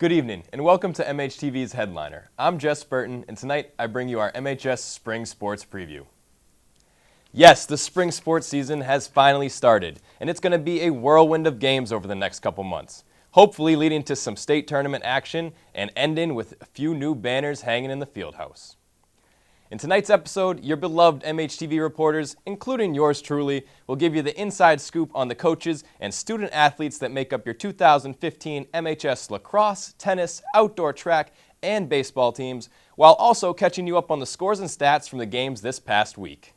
Good evening, and welcome to MHTV's Headliner. I'm Jess Burton, and tonight I bring you our MHS Spring Sports Preview. Yes, the spring sports season has finally started, and it's going to be a whirlwind of games over the next couple months, hopefully leading to some state tournament action and ending with a few new banners hanging in the field house. In tonight's episode, your beloved MHTV reporters, including yours truly, will give you the inside scoop on the coaches and student athletes that make up your 2015 MHS lacrosse, tennis, outdoor track, and baseball teams, while also catching you up on the scores and stats from the games this past week.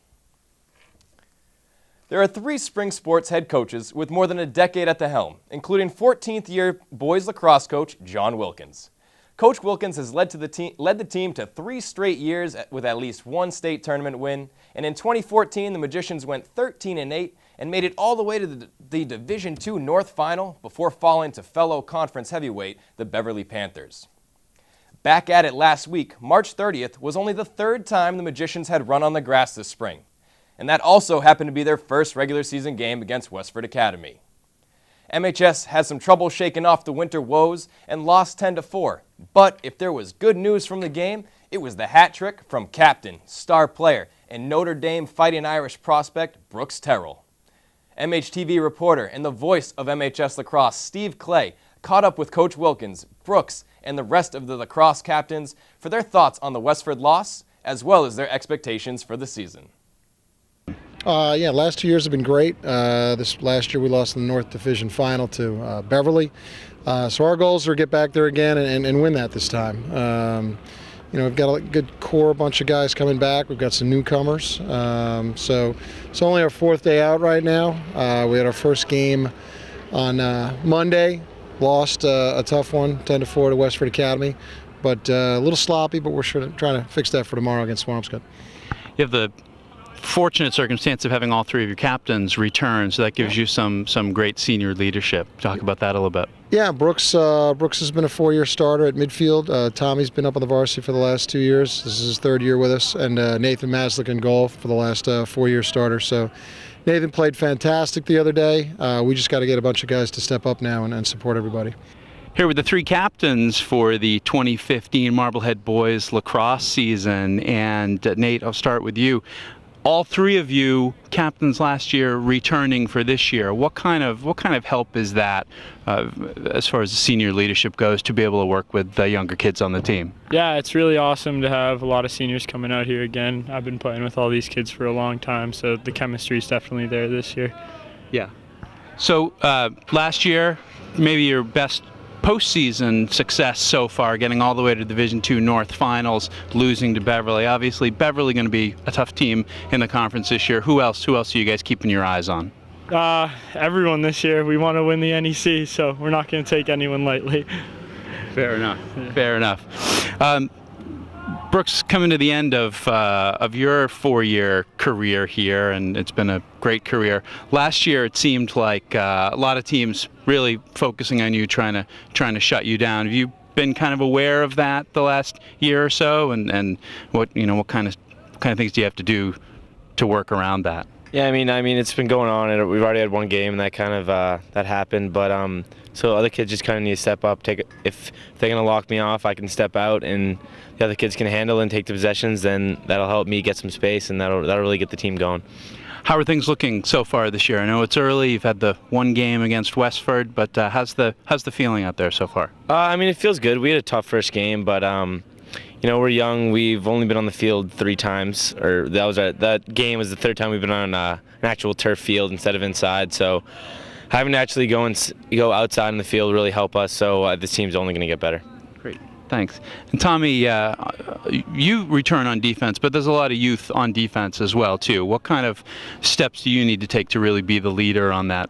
There are 3 spring sports head coaches with more than a decade at the helm, including 14th-year boys lacrosse coach John Wilkins. Coach Wilkins has led the team to 3 straight years with at least one state tournament win, and in 2014 the Magicians went 13-8 and made it all the way to the Division II North Final before falling to fellow conference heavyweight, the Beverly Panthers. Back at it last week, March 30th was only the 3rd time the Magicians had run on the grass this spring, and that also happened to be their first regular season game against Westford Academy. MHS had some trouble shaking off the winter woes and lost 10-4. But if there was good news from the game, it was the hat trick from captain, star player, and Notre Dame Fighting Irish prospect Brooks Terrell. MHTV reporter and the voice of MHS lacrosse, Steve Clay, caught up with Coach Wilkins, Brooks, and the rest of the lacrosse captains for their thoughts on the Westford loss, as well as their expectations for the season. Last 2 years have been great. This last year we lost in the North Division Final to Beverly. So our goals are to get back there again and win that this time. We've got a good core bunch of guys coming back. We've got some newcomers. So it's only our 4th day out right now. We had our first game on Monday. Lost a tough one, 10-4 to Westford Academy. But a little sloppy, but we're trying to fix that for tomorrow against Swampscott. You have the fortunate circumstance of having all 3 of your captains return, so that gives you some great senior leadership. Talk about that a little bit. Yeah, Brooks has been a 4-year starter at midfield. Tommy's been up on the varsity for the last 2 years. This is his 3rd year with us, and Nathan Maslick in goal for the last 4-year starter. So Nathan played fantastic the other day. We just got to get a bunch of guys to step up now and support everybody. Here with the 3 captains for the 2015 Marblehead boys lacrosse season, and Nate, I'll start with you. All 3 of you captains last year returning for this year. What kind of help is that as far as the senior leadership goes to be able to work with the younger kids on the team? Yeah, it's really awesome to have a lot of seniors coming out here again. I've been playing with all these kids for a long time, so the chemistry is definitely there this year. Yeah. So last year, maybe your best postseason success so far, getting all the way to Division II North Finals, losing to Beverly. Obviously, Beverly going to be a tough team in the conference this year. Who else are you guys keeping your eyes on? Everyone this year. We want to win the NEC, so we're not going to take anyone lightly. Fair enough. Yeah. Fair enough. Brooks, coming to the end of your 4-year career here, and it's been a great career. Last year, it seemed like a lot of teams really focusing on you, trying to shut you down. Have you been kind of aware of that the last year or so, and what kind of things do you have to do to work around that? Yeah, I mean, it's been going on, and we've already had one game, and that kind of that happened. But so other kids just kind of need to step up. If they're gonna lock me off, I can step out, and the other kids can handle and take the possessions. Then that'll help me get some space, and that'll really get the team going. How are things looking so far this year? I know it's early. You've had the one game against Westford, but how's the feeling out there so far? It feels good. We had a tough first game, but we're young. We've only been on the field 3 times, or that game was the 3rd time we've been on an actual turf field instead of inside. So having to actually go outside in the field really help us. So this team's only going to get better. Great, thanks. And Tommy, you return on defense, but there's a lot of youth on defense as well too. What kind of steps do you need to take to really be the leader on that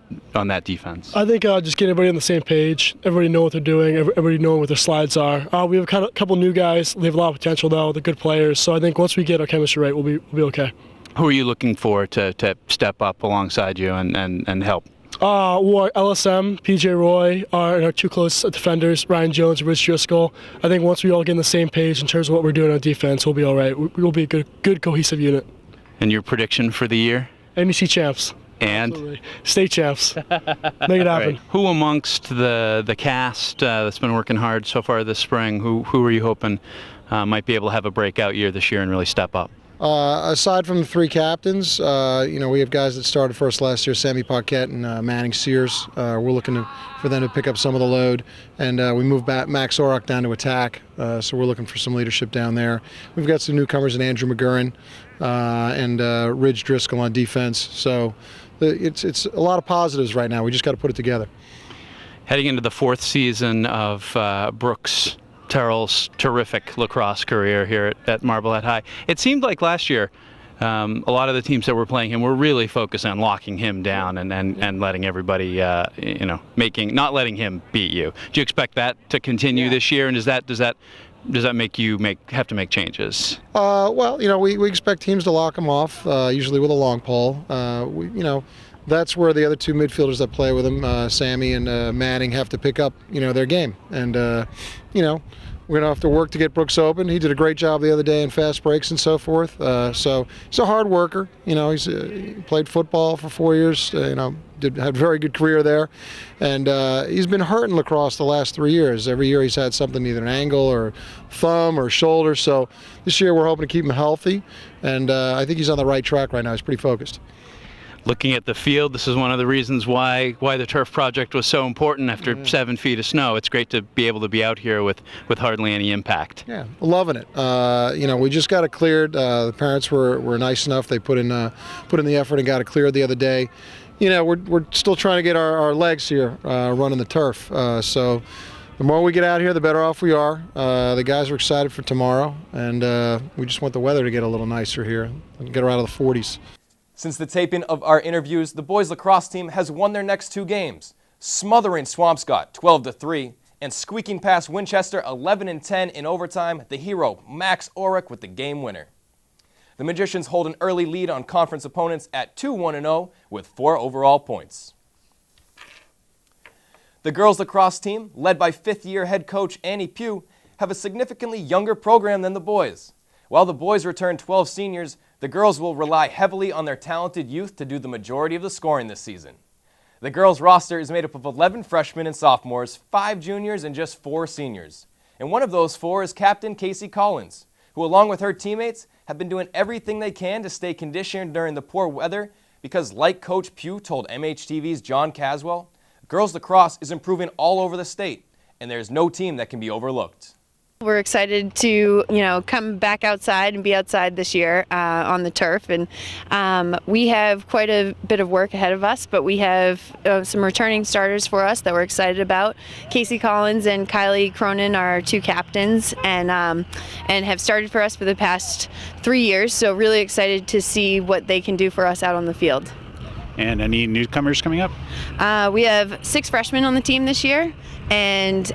defense? I think just getting everybody on the same page, everybody know what they're doing, everybody knowing what their slides are. We have a couple new guys. They have a lot of potential though. They're good players. So I think once we get our chemistry right, we'll be okay. Who are you looking for to step up alongside you and help? LSM, PJ Roy are our 2 close defenders, Ryan Jones and Rich Driscoll. I think once we all get on the same page in terms of what we're doing on defense, we'll be all right. We'll be a good cohesive unit. And your prediction for the year? NEC champs. And Absolutely. State champs. Make it happen. right. Who amongst the cast that's been working hard so far this spring, who are you hoping might be able to have a breakout year this year and really step up? Aside from the three captains, we have guys that started for us last year, Sammy Paquette and Manning Sears. We're looking for them to pick up some of the load. And we moved back Max Orrock down to attack, so we're looking for some leadership down there. We've got some newcomers in Andrew McGurran and Ridge Driscoll on defense. So it's a lot of positives right now. We just got to put it together. Heading into the fourth season of Brooks Terrell's terrific lacrosse career here at Marblehead High. It seemed like last year a lot of the teams that were playing him were really focused on locking him down and letting everybody, not letting him beat you. Do you expect that to continue this year? And does that make you have to make changes? We expect teams to lock him off, usually with a long pole. That's where the other two midfielders that play with him, Sammy and Manning, have to pick up, their game. And, we're going to have to work to get Brooks open. He did a great job the other day in fast breaks and so forth. So he's a hard worker. He played football for 4 years, had a very good career there. And he's been hurt in lacrosse the last 3 years. Every year he's had something, either an ankle or thumb or shoulder. So this year we're hoping to keep him healthy. And I think he's on the right track right now. He's pretty focused. Looking at the field, this is one of the reasons why the turf project was so important after 7 feet of snow. It's great to be able to be out here with hardly any impact. Yeah, loving it. We just got it cleared. The parents were nice enough. They put in the effort and got it cleared the other day. We're still trying to get our legs here running the turf. So the more we get out here, the better off we are. The guys are excited for tomorrow, and we just want the weather to get a little nicer here and get her out of the 40s. Since the taping of our interviews, the boys lacrosse team has won their next 2 games, smothering Swampscott 12-3 and squeaking past Winchester 11-10 in overtime. The hero, Max Orrock, with the game winner. The Magicians hold an early lead on conference opponents at 2-1-0 with 4 overall points. The girls lacrosse team, led by 5th-year head coach Annie Pugh, have a significantly younger program than the boys. While the boys return 12 seniors, the girls will rely heavily on their talented youth to do the majority of the scoring this season. The girls' roster is made up of 11 freshmen and sophomores, 5 juniors, and just 4 seniors. And one of those 4 is Captain Casey Collins, who along with her teammates have been doing everything they can to stay conditioned during the poor weather because, like Coach Pugh told MHTV's John Caswell, girls lacrosse is improving all over the state, and there's no team that can be overlooked. We're excited to, come back outside and be outside this year on the turf, and we have quite a bit of work ahead of us, but we have some returning starters for us that we're excited about. Casey Collins and Kylie Cronin are 2 captains and have started for us for the past 3 years, so really excited to see what they can do for us out on the field. And any newcomers coming up? We have 6 freshmen on the team this year, and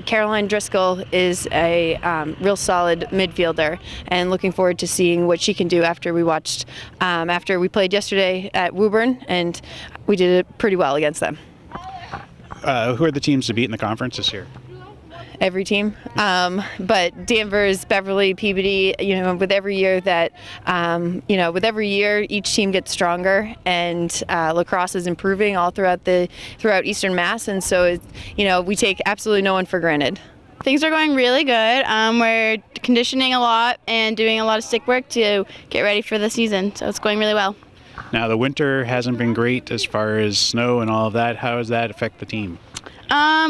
Caroline Driscoll is a real solid midfielder, and looking forward to seeing what she can do after we played yesterday at Woburn, and we did it pretty well against them. Who are the teams to beat in the conference this year? Every team, but Danvers, Beverly, Peabody, with every year each team gets stronger, and lacrosse is improving all throughout Eastern Mass, and so we take absolutely no one for granted. Things are going really good. We're conditioning a lot and doing a lot of stick work to get ready for the season, so it's going really well. Now the winter hasn't been great as far as snow and all of that. How does that affect the team?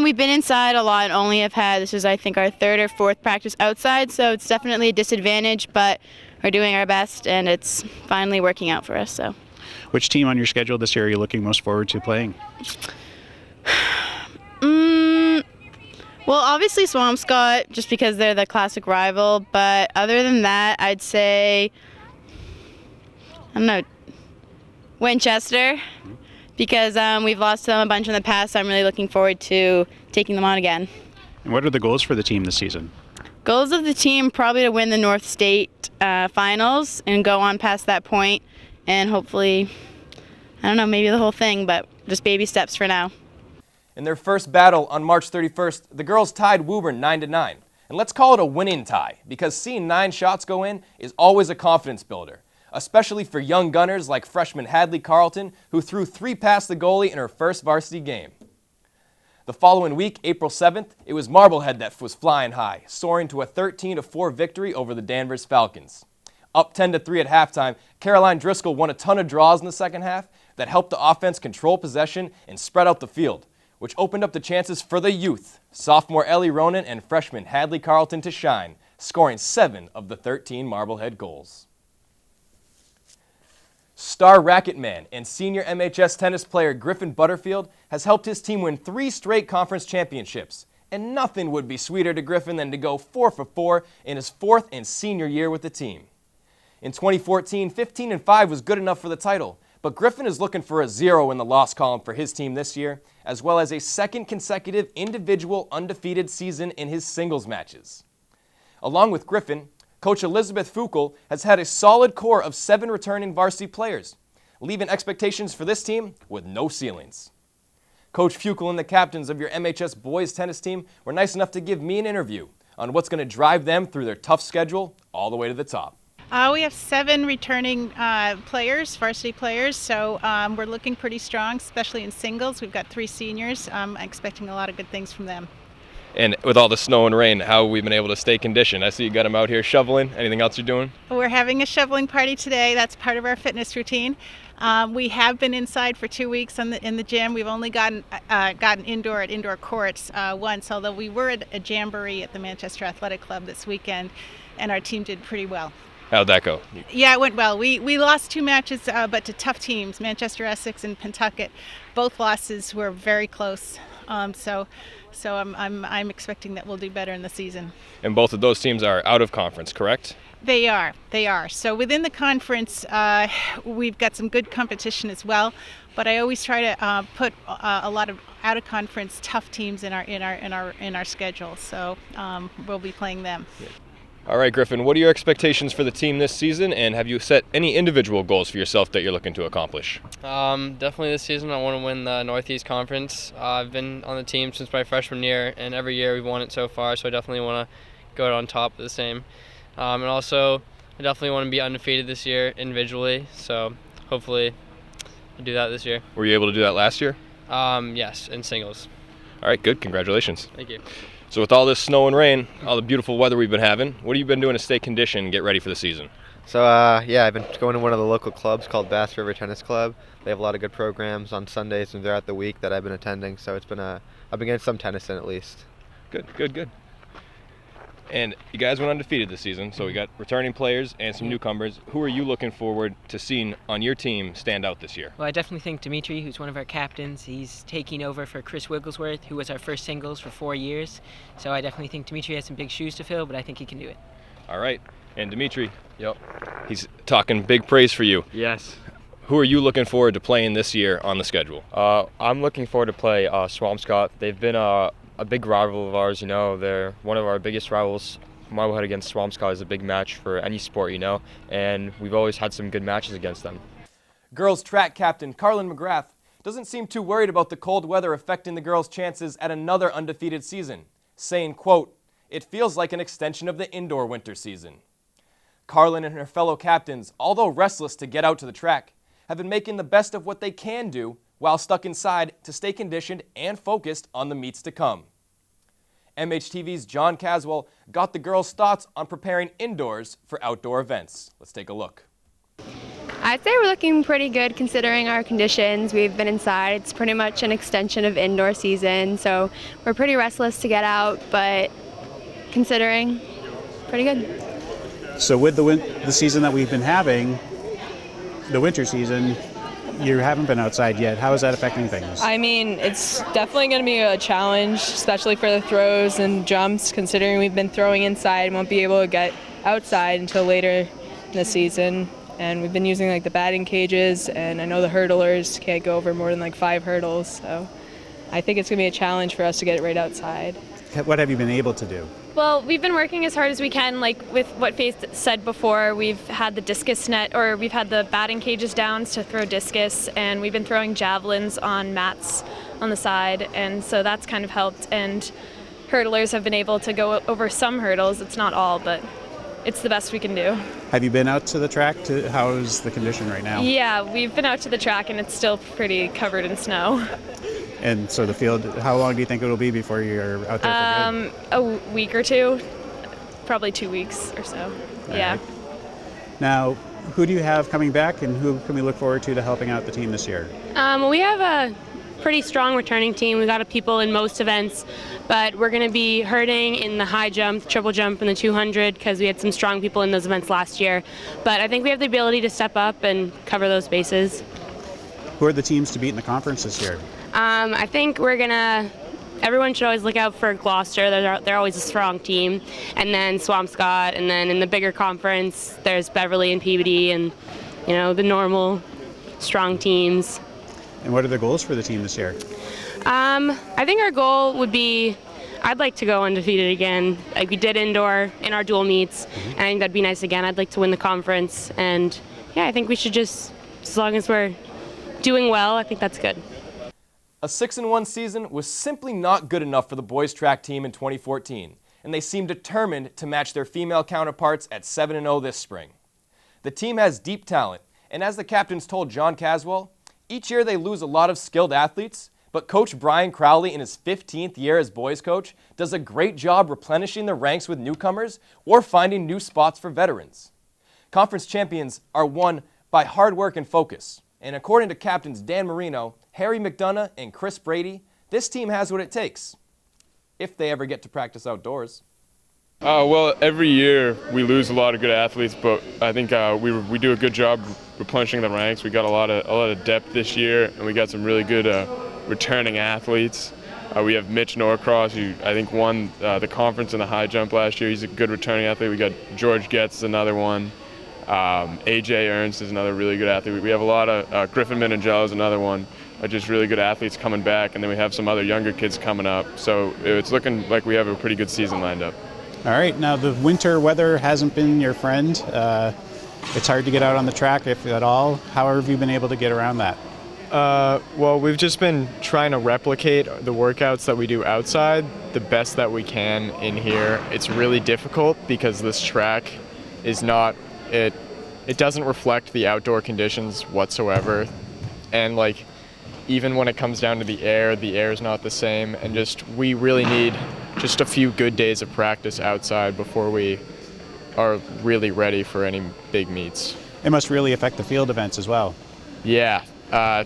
We've been inside a lot and only have had, this is I think our 3rd or 4th practice outside, so it's definitely a disadvantage, but we're doing our best and it's finally working out for us. So, which team on your schedule this year are you looking most forward to playing? Well, obviously Swampscott, just because they're the classic rival, but other than that, I'd say, Winchester. Because we've lost to them a bunch in the past, so I'm really looking forward to taking them on again. And what are the goals for the team this season? Goals of the team, probably to win the North State finals and go on past that point, and hopefully, maybe the whole thing, but just baby steps for now. In their first battle on March 31st, the girls tied Woburn 9-9. And let's call it a winning tie, because seeing 9 shots go in is always a confidence builder. especially for young gunners like freshman Hadley Carlton, who threw 3 past the goalie in her first varsity game. The following week, April 7th, it was Marblehead that was flying high, soaring to a 13-4 victory over the Danvers Falcons. Up 10-3 at halftime, Caroline Driscoll won a ton of draws in the second half that helped the offense control possession and spread out the field, which opened up the chances for the youth, sophomore Ellie Ronan and freshman Hadley Carlton to shine, scoring 7 of the 13 Marblehead goals. Star racket man and senior MHS tennis player Griffin Butterfield has helped his team win 3 straight conference championships, and nothing would be sweeter to Griffin than to go 4 for 4 in his 4th and senior year with the team. In 2014, 15-5 was good enough for the title, but Griffin is looking for a 0 in the loss column for his team this year, as well as a 2nd consecutive individual undefeated season in his singles matches. Along with Griffin, Coach Elizabeth Fuchel has had a solid core of 7 returning varsity players, leaving expectations for this team with no ceilings. Coach Fuchel and the captains of your MHS boys tennis team were nice enough to give me an interview on what's going to drive them through their tough schedule all the way to the top. We have 7 returning players, varsity players, so we're looking pretty strong, especially in singles. We've got 3 seniors. I'm expecting a lot of good things from them. And with all the snow and rain, how have we been able to stay conditioned? I see you got them out here shoveling. Anything else you're doing? We're having a shoveling party today. That's part of our fitness routine. We have been inside for 2 weeks in the gym. We've only gotten indoor at indoor courts once, although we were at a jamboree at the Manchester Athletic Club this weekend, and our team did pretty well. How'd that go? Yeah, it went well. We lost 2 matches, but to tough teams, Manchester Essex and Pentucket. Both losses were very close. So I'm expecting that we'll do better in the season. And both of those teams are out of conference, correct? They are. So within the conference, we've got some good competition as well. But I always try to put a lot of out of conference tough teams in our schedule. So we'll be playing them. Yeah. All right, Griffin, what are your expectations for the team this season, and have you set any individual goals for yourself that you're looking to accomplish? Definitely this season I want to win the Northeast Conference. I've been on the team since my freshman year, and every year we've won it so far, so I definitely want to go out on top of the same. And also, I definitely want to be undefeated this year individually, so hopefully I'll do that this year. Were you able to do that last year? Yes, in singles. All right, good. Congratulations. Thank you. So with all this snow and rain, all the beautiful weather we've been having, what have you been doing to stay conditioned and get ready for the season? So I've been going to one of the local clubs called Bass River Tennis Club. They have a lot of good programs on Sundays and throughout the week that I've been attending. So it's been I've been getting some tennis in at least. Good. And you guys went undefeated this season, so we got returning players and some newcomers. Who are you looking forward to seeing on your team stand out this year? Well, I definitely think Dimitri, who's one of our captains, he's taking over for Chris Wigglesworth, who was our first singles for 4 years. So I definitely think Dimitri has some big shoes to fill, but I think he can do it. All right. And Dimitri, he's talking big praise for you. Yes. Who are you looking forward to playing this year on the schedule? I'm looking forward to play Swampscott. They've been a big rival of ours, They're one of our biggest rivals. Marblehead against Swampscott is a big match for any sport, and we've always had some good matches against them. Girls track captain Carlin McGrath doesn't seem too worried about the cold weather affecting the girls' chances at another undefeated season, saying, quote, "It feels like an extension of the indoor winter season." Carlin and her fellow captains, although restless to get out to the track, have been making the best of what they can do while stuck inside to stay conditioned and focused on the meets to come. MHTV's John Caswell got the girls' thoughts on preparing indoors for outdoor events. Let's take a look. I'd say we're looking pretty good considering our conditions. We've been inside. It's pretty much an extension of indoor season, so we're pretty restless to get out, but considering, pretty good. So with the season that we've been having, the winter season, you haven't been outside yet. How is that affecting things? I mean, it's definitely going to be a challenge, especially for the throws and jumps, considering we've been throwing inside and won't be able to get outside until later in the season. And we've been using the batting cages, and I know the hurdlers can't go over more than 5 hurdles, so I think it's going to be a challenge for us to get it right outside. What have you been able to do? Well, we've been working as hard as we can, with what Faith said before. We've had the discus net, or we've had the batting cages down to throw discus, and we've been throwing javelins on mats on the side, and so that's kind of helped. And hurdlers have been able to go over some hurdles. It's not all, but it's the best we can do. Have you been out to the track? How's the condition right now? Yeah, we've been out to the track and it's still pretty covered in snow. And so the field, how long do you think it'll be before you're out there for good? A week or two, probably 2 weeks or so. Yeah. Right. Now, who do you have coming back, and who can we look forward to helping out the team this year? We have a pretty strong returning team. We got people in most events, but we're going to be hurting in the high jump, the triple jump, and the 200 because we had some strong people in those events last year. But I think we have the ability to step up and cover those bases. Who are the teams to beat in the conference this year? I think everyone should always look out for Gloucester. They're always a strong team. And then Swampscott, and then in the bigger conference, there's Beverly and Peabody and, the normal strong teams. And what are the goals for the team this year? I think our goal would be, I'd like to go undefeated again. Like we did indoor in our dual meets, and I think that'd be nice again. I'd like to win the conference, and yeah, I think we should just, as long as we're doing well, I think that's good. A 6-1 season was simply not good enough for the boys track team in 2014, and they seem determined to match their female counterparts at 7-0 this spring. The team has deep talent, and as the captains told John Caswell, each year they lose a lot of skilled athletes, but Coach Brian Crowley in his 15th year as boys coach does a great job replenishing the ranks with newcomers or finding new spots for veterans. Conference champions are won by hard work and focus, and according to captains Dan Marino, Harry McDonough, and Chris Brady, this team has what it takes, if they ever get to practice outdoors. Well, every year we lose a lot of good athletes, but I think we do a good job replenishing the ranks. We got a lot of depth this year, and we got some really good returning athletes. We have Mitch Norcross, who I think won the conference in the high jump last year. He's a good returning athlete. We got George Getz, another one. AJ Ernst is another really good athlete. We have a lot of Griffin Minangelo is another one. Just really good athletes coming back, and then we have some other younger kids coming up. So it's looking like we have a pretty good season lined up. All right, now the winter weather hasn't been your friend. It's hard to get out on the track, if at all. How have you been able to get around that? Well, we've just been trying to replicate the workouts that we do outside the best that we can in here. It's really difficult because this track is not, it doesn't reflect the outdoor conditions whatsoever. And even when it comes down to the air is not the same, and we really need just a few good days of practice outside before we are really ready for any big meets. It must really affect the field events as well. Yeah, I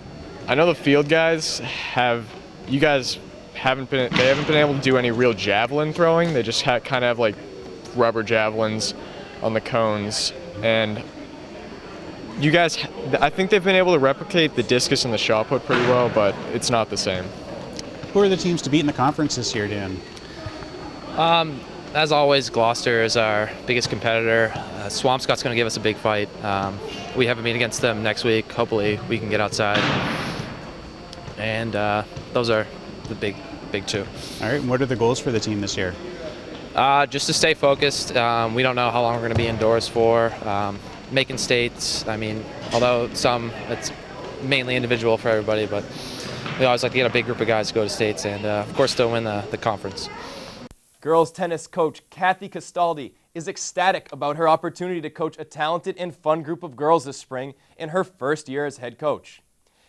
know the field guys haven't been able to do any real javelin throwing. They just kind of have rubber javelins on the cones, and you guys, I think they've been able to replicate the discus and the shot put pretty well, but it's not the same. Who are the teams to beat in the conference this year, Dan? As always, Gloucester is our biggest competitor. Swampscott's going to give us a big fight. We have a meet against them next week. Hopefully we can get outside. And those are the big two. All right, and what are the goals for the team this year? Just to stay focused. We don't know how long we're going to be indoors for. Making states, although it's mainly individual for everybody, but we always like to get a big group of guys to go to states and, of course, still win the conference. Girls tennis coach Kathy Castaldi is ecstatic about her opportunity to coach a talented and fun group of girls this spring in her first year as head coach.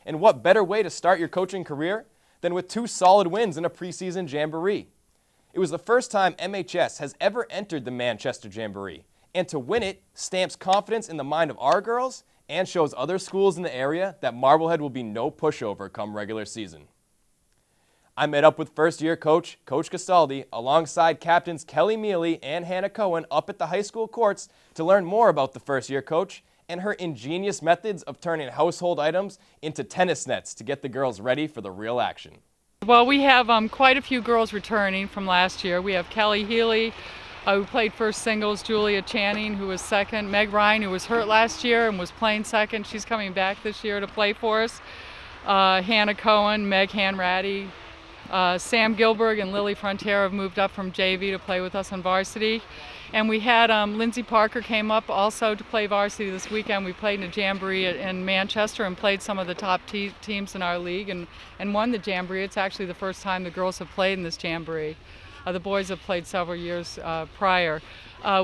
And what better way to start your coaching career than with 2 solid wins in a preseason jamboree? It was the first time MHS has ever entered the Manchester Jamboree, and to win it stamps confidence in the mind of our girls and shows other schools in the area that Marblehead will be no pushover come regular season. I met up with first-year coach Castaldi alongside captains Kelly Mealy and Hannah Cohen up at the high school courts to learn more about the first-year coach and her ingenious methods of turning household items into tennis nets to get the girls ready for the real action. Well, we have quite a few girls returning from last year. We have Kelly Healy, who played first singles, Julia Channing, who was second, Meg Ryan, who was hurt last year and was playing second. She's coming back this year to play for us. Hannah Cohen, Meg Hanratty, Sam Gilberg and Lily Frontier have moved up from JV to play with us on varsity. And we had Lindsay Parker came up also to play varsity this weekend. We played in a jamboree in Manchester and played some of the top teams in our league and won the jamboree. It's actually the first time the girls have played in this jamboree. The boys have played several years prior.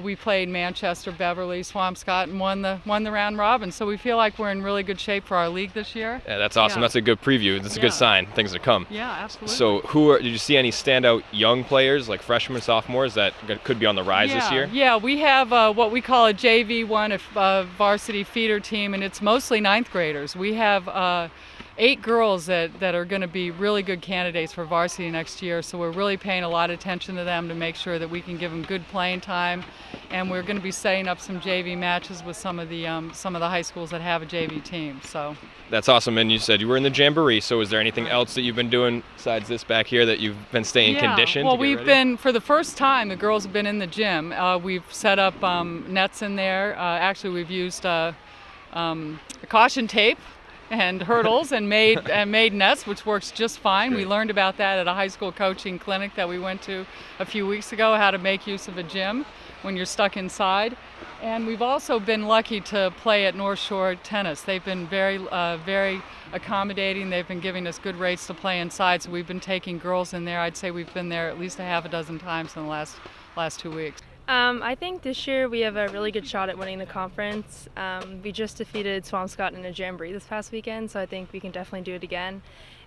We played Manchester, Beverly, Swampscott, and won the round robin. So we feel like we're in really good shape for our league this year. Yeah, that's awesome. That's a good preview. That's a good sign. Things to come. Yeah, absolutely. So did you see any standout young players like freshmen, sophomores that could be on the rise this year? Yeah, we have what we call a JV1, a varsity feeder team, and it's mostly ninth graders. We have 8 girls that are going to be really good candidates for varsity next year, so we're really paying a lot of attention to them to make sure that we can give them good playing time, and we're going to be setting up some JV matches with some of the high schools that have a JV team. So that's awesome. And you said you were in the Jamboree, so is there anything else that you've been doing besides this back here that you've been staying conditioned? Well, we've been, for the first time, the girls have been in the gym. We've set up nets in there. Actually, we've used caution tape and hurdles and made nets, which works just fine. We learned about that at a high school coaching clinic that we went to a few weeks ago, how to make use of a gym when you're stuck inside. And we've also been lucky to play at North Shore Tennis. They've been very accommodating. They've been giving us good rates to play inside, so we've been taking girls in there. I'd say we've been there at least a half a dozen times in the last 2 weeks. I think this year we have a really good shot at winning the conference. We just defeated Swampscott in a Jamboree this past weekend, so I think we can definitely do it again.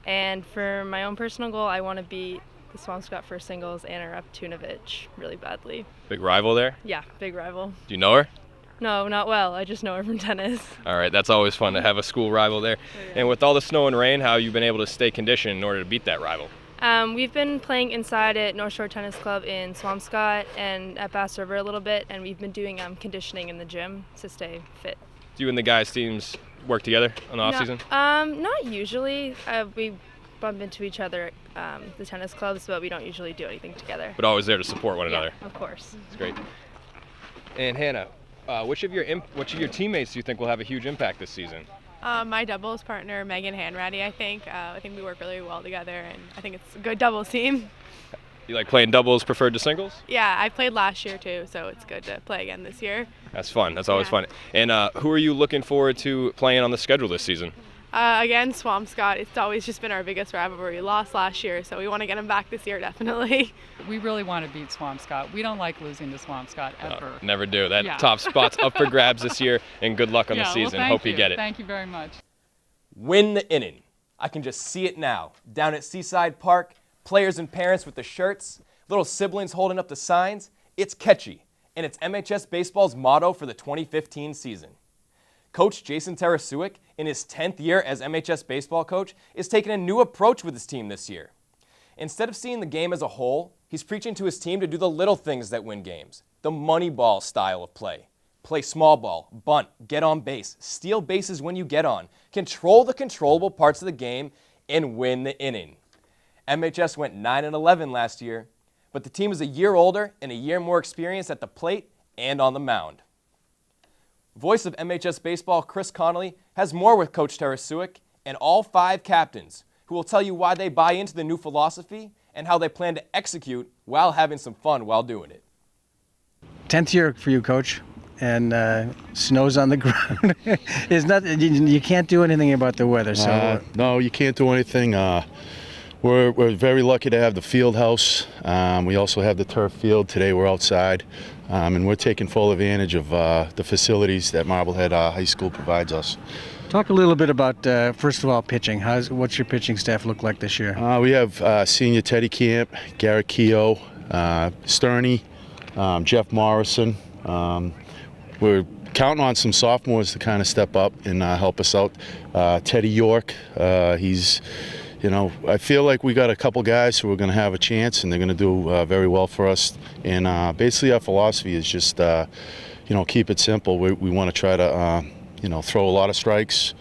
And for my own personal goal, I want to beat the Swampscott first singles and our Tunovich really badly. Big rival there? Yeah, big rival. Do you know her? No, not well. I just know her from tennis. All right, that's always fun to have a school rival there. And with all the snow and rain, how have you been able to stay conditioned in order to beat that rival? We've been playing inside at North Shore Tennis Club in Swampscott and at Bass River a little bit, and we've been doing conditioning in the gym to stay fit. Do you and the guys' teams work together on the off season? Not usually. We bump into each other at the tennis clubs, but we don't usually do anything together. But always there to support one another. Of course. That's great. And Hannah, which of your teammates do you think will have a huge impact this season? My doubles partner, Megan Hanratty, I think we work really well together, and I think it's a good doubles team. You like playing doubles preferred to singles? Yeah, I played last year too, so it's good to play again this year. That's fun. That's always fun. And who are you looking forward to playing on the schedule this season? Again, Swampscott. It's always just been our biggest rivalry. We lost last year, so we want to get them back this year, definitely. We really want to beat Swampscott. We don't like losing to Swampscott ever. Never do. That top spot's up for grabs this year, and good luck on the season. Well, Hope you get it. Thank you very much. Win the inning. I can just see it now. Down at Seaside Park, players and parents with the shirts, little siblings holding up the signs. It's catchy, and it's MHS Baseball's motto for the 2015 season. Coach Jason Tarasuic, in his 10th year as MHS baseball coach, is taking a new approach with his team this year. Instead of seeing the game as a whole, he's preaching to his team to do the little things that win games, the money ball style of play. Play small ball, bunt, get on base, steal bases when you get on, control the controllable parts of the game, and win the inning. MHS went 9-11 last year, but the team is a year older and a year more experienced at the plate and on the mound. Voice of MHS Baseball, Chris Connolly, has more with Coach Tarasuic and all 5 captains, who will tell you why they buy into the new philosophy and how they plan to execute while having some fun while doing it. 10th year for you, Coach, and snow's on the ground. You can't do anything about the weather. So no, you can't do anything. We're very lucky to have the field house. We also have the turf field. Today we're outside, and we're taking full advantage of the facilities that Marblehead High School provides us. Talk a little bit about, first of all, pitching. What's your pitching staff look like this year? We have senior Teddy Camp, Garrett Keogh, Sterney, Jeff Morrison. We're counting on some sophomores to kind of step up and help us out. Teddy York, he's, I feel like we got a couple guys who are going to have a chance, and they're going to do very well for us. And basically our philosophy is just, keep it simple. We want to try to, throw a lot of strikes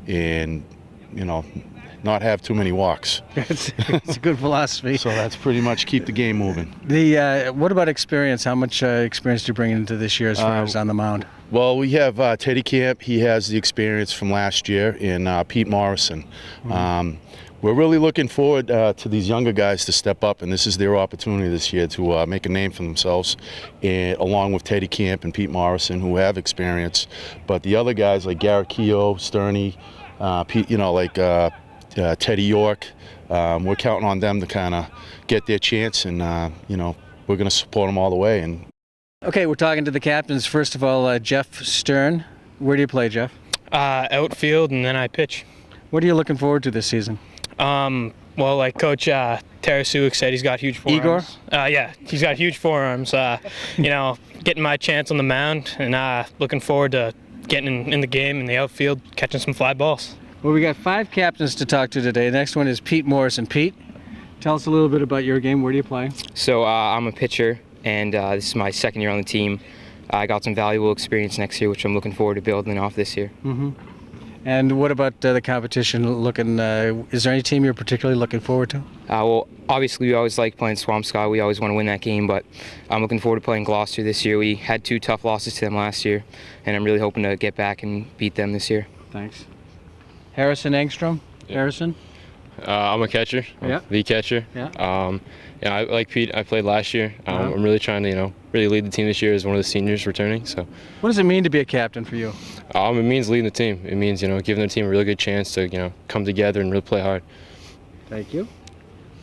and, not have too many walks. It's a good philosophy. So that's pretty much keep the game moving. What about experience? How much experience do you bring into this year as far as on the mound? Well, we have Teddy Camp. He has the experience from last year, and Pete Morrison. We're really looking forward to these younger guys to step up, and this is their opportunity this year to make a name for themselves, and, along with Teddy Camp and Pete Morrison, who have experience. But the other guys like Garrett Keogh, Sterney, Pete, Teddy York, we're counting on them to kind of get their chance, and we're going to support them all the way. And Okay, we're talking to the captains. First of all, Jeff Stern. Where do you play, Jeff? Outfield, and then I pitch. What are you looking forward to this season? Well, like Coach Tarasuk said, he's got huge forearms. Igor? Yeah, he's got huge forearms. Getting my chance on the mound, and looking forward to getting in the game in the outfield, catching some fly balls. Well, we got 5 captains to talk to today. Next one is Pete Morrison. Pete, tell us a little bit about your game. Where do you play? So I'm a pitcher, and this is my second year on the team. I got some valuable experience next year, which I'm looking forward to building off this year. Mm-hmm. And what about the competition looking? Is there any team you're particularly looking forward to? Well, obviously we always like playing Swampscott. We always want to win that game, but I'm looking forward to playing Gloucester this year. We had 2 tough losses to them last year, and I'm really hoping to get back and beat them this year. Thanks. Harrison Engstrom. Yeah. Harrison? I'm a catcher. Yeah. The catcher. Yeah. I like Pete. I played last year. I'm really trying to, really lead the team this year as one of the seniors returning. So. What does it mean to be a captain for you? It means leading the team. It means, giving the team a really good chance to, come together and really play hard. Thank you.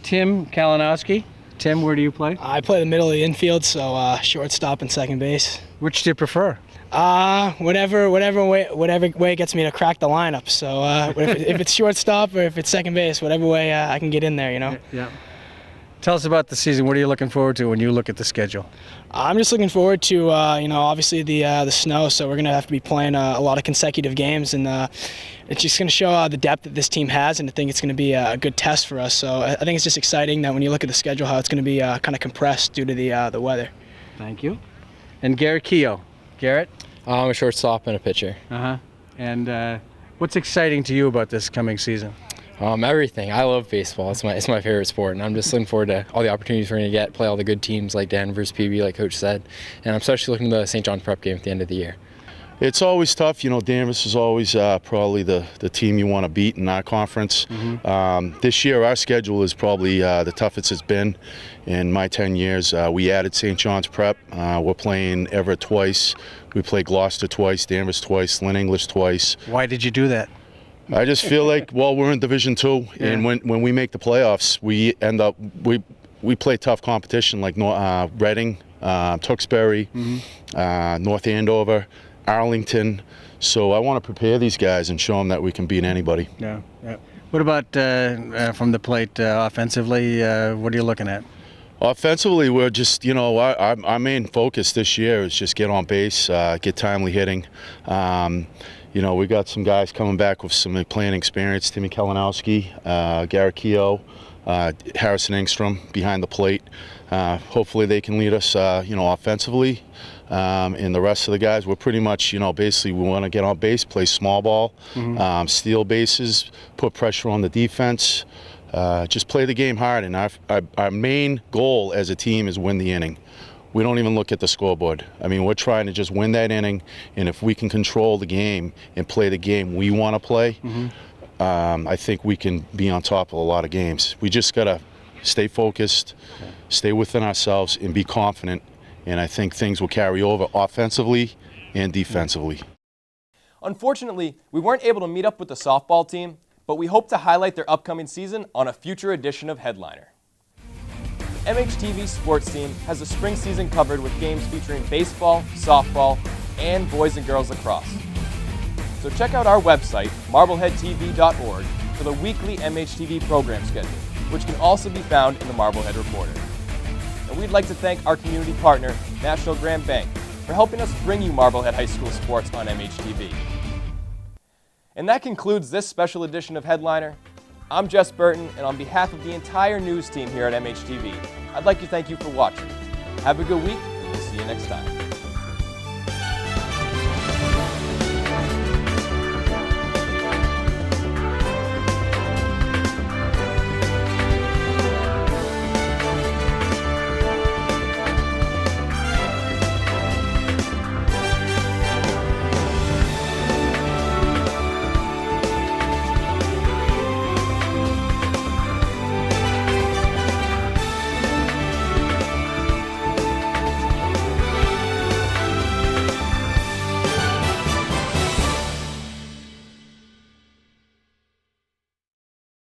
Tim Kalinowski. Tim, where do you play? I play the middle of the infield, so shortstop and second base. Which do you prefer? Whatever way gets me to crack the lineup. So if it's shortstop or if it's second base, whatever way I can get in there, Yeah. Tell us about the season. What are you looking forward to when you look at the schedule? I'm just looking forward to, obviously the snow. So we're going to have to be playing a lot of consecutive games, and it's just going to show the depth that this team has, and I think it's going to be a good test for us. So I think it's just exciting that when you look at the schedule, how it's going to be kind of compressed due to the weather. Thank you. And Garrett Keogh. Garrett? I'm a shortstop and a pitcher. Uh-huh. And what's exciting to you about this coming season? Everything. I love baseball. It's my favorite sport, and I'm just looking forward to all the opportunities we're going to get, play all the good teams like Danvers, PB, like Coach said, and I'm especially looking to the St. John's Prep game at the end of the year. It's always tough. Danvers is always probably the team you want to beat in our conference. Mm-hmm. This year, our schedule is probably the toughest it's been in my 10 years. We added St. John's Prep. We're playing Everett twice. We play Gloucester twice, Danvers twice, Lynn English twice. Why did you do that? I just feel like, we're in Division II, and when we make the playoffs, we end up we play tough competition like Reading, Tewksbury, North Andover, Arlington. So I want to prepare these guys and show them that we can beat anybody. Yeah. What about from the plate offensively? What are you looking at? Offensively, we're just, our main focus this year is just get on base, get timely hitting. We got some guys coming back with some playing experience. Timmy Kalinowski, Garrett Keogh, Harrison Engstrom behind the plate. Hopefully they can lead us, offensively. And the rest of the guys, we're pretty much, basically we want to get on base, play small ball, steal bases, put pressure on the defense, just play the game hard. And our main goal as a team is win the inning. We don't even look at the scoreboard. We're trying to just win that inning, and if we can control the game and play the game we want to play, I think we can be on top of a lot of games. We just got to stay focused, stay within ourselves, and be confident, and I think things will carry over offensively and defensively. Unfortunately, we weren't able to meet up with the softball team, but we hope to highlight their upcoming season on a future edition of Headliner. MHTV sports team has the spring season covered with games featuring baseball, softball, and boys and girls lacrosse. So check out our website, marbleheadtv.org, for the weekly MHTV program schedule, which can also be found in the Marblehead Reporter. And we'd like to thank our community partner, National Grand Bank, for helping us bring you Marblehead High School sports on MHTV. And that concludes this special edition of Headliner. I'm Jess Burton, and on behalf of the entire news team here at MHTV, I'd like to thank you for watching. Have a good week, and we'll see you next time.